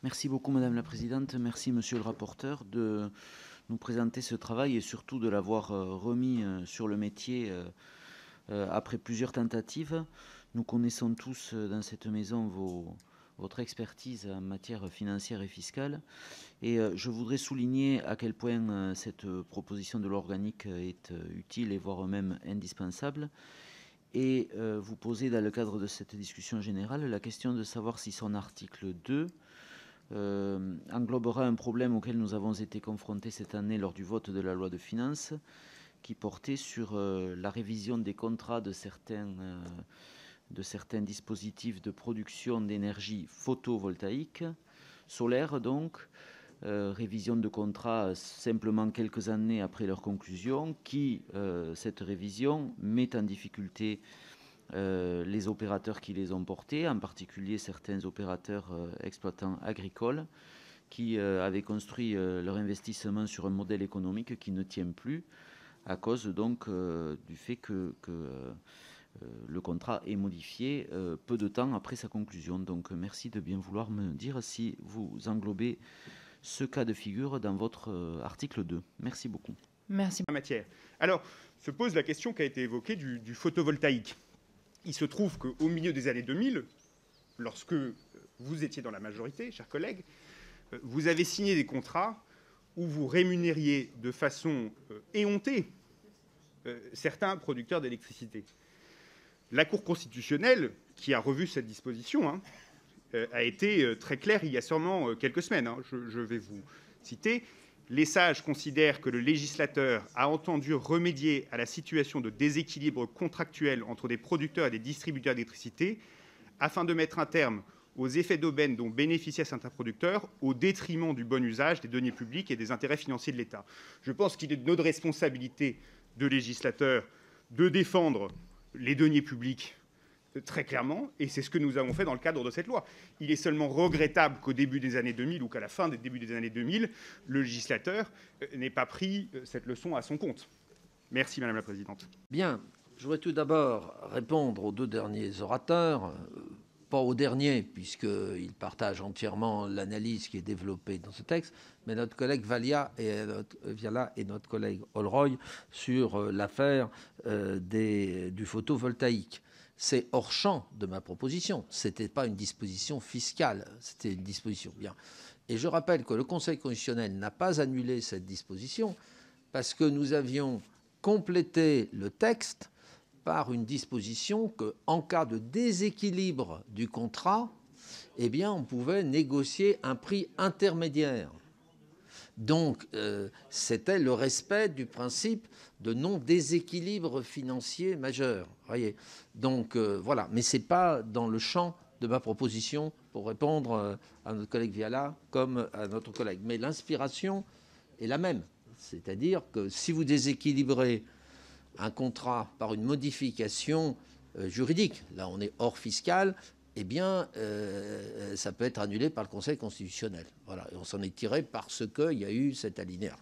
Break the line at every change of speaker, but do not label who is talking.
Merci beaucoup Madame la Présidente, merci Monsieur le rapporteur de nous présenter ce travail et surtout de l'avoir remis sur le métier après plusieurs tentatives. Nous connaissons tous dans cette maison votre expertise en matière financière et fiscale et je voudrais souligner à quel point cette proposition de loi organique est utile et voire même indispensable et vous poser dans le cadre de cette discussion générale la question de savoir si son article 2 englobera un problème auquel nous avons été confrontés cette année lors du vote de la loi de finances qui portait sur la révision des contrats de certains dispositifs de production d'énergie photovoltaïque, solaire donc, révision de contrats simplement quelques années après leur conclusion, cette révision met en difficulté les opérateurs qui les ont portés, en particulier certains opérateurs exploitants agricoles qui avaient construit leur investissement sur un modèle économique qui ne tient plus à cause donc du fait que le contrat est modifié peu de temps après sa conclusion. Donc merci de bien vouloir me dire si vous englobez ce cas de figure dans votre article 2. Merci beaucoup.
Merci.
Matière. Alors, se pose la question qui a été évoquée du photovoltaïque. Il se trouve qu'au milieu des années 2000, lorsque vous étiez dans la majorité, chers collègues, vous avez signé des contrats où vous rémunériez de façon éhontée certains producteurs d'électricité. La Cour constitutionnelle, qui a revu cette disposition, a été très claire il y a seulement quelques semaines. Je vais vous citer. Les sages considèrent que le législateur a entendu remédier à la situation de déséquilibre contractuel entre des producteurs et des distributeurs d'électricité afin de mettre un terme aux effets d'aubaine dont bénéficiaient certains producteurs au détriment du bon usage des deniers publics et des intérêts financiers de l'État. Je pense qu'il est de notre responsabilité de législateur de défendre les deniers publics très clairement, et c'est ce que nous avons fait dans le cadre de cette loi. Il est seulement regrettable qu'au début des années 2000 ou qu'à la fin des débuts des années 2000, le législateur n'ait pas pris cette leçon à son compte. Merci, Madame la Présidente.
Bien. Je voudrais tout d'abord répondre aux deux derniers orateurs, pas au dernier, puisqu'il partage entièrement l'analyse qui est développée dans ce texte, mais notre collègue Viala et notre collègue Holroyd sur l'affaire du photovoltaïque. C'est hors champ de ma proposition. Ce n'était pas une disposition fiscale, c'était une disposition. Bien. Et je rappelle que le Conseil constitutionnel n'a pas annulé cette disposition parce que nous avions complété le texte par une disposition qu'en cas de déséquilibre du contrat, eh bien, on pouvait négocier un prix intermédiaire. Donc, c'était le respect du principe de non-déséquilibre financier majeur. Voyez. Donc, voilà. Mais ce n'est pas dans le champ de ma proposition pour répondre à notre collègue Viala comme à notre collègue. Mais l'inspiration est la même. C'est-à-dire que si vous déséquilibrez un contrat par une modification juridique, là on est hors fiscal, eh bien, ça peut être annulé par le Conseil constitutionnel. Voilà. Et on s'en est tiré parce qu'il y a eu cet alinéa.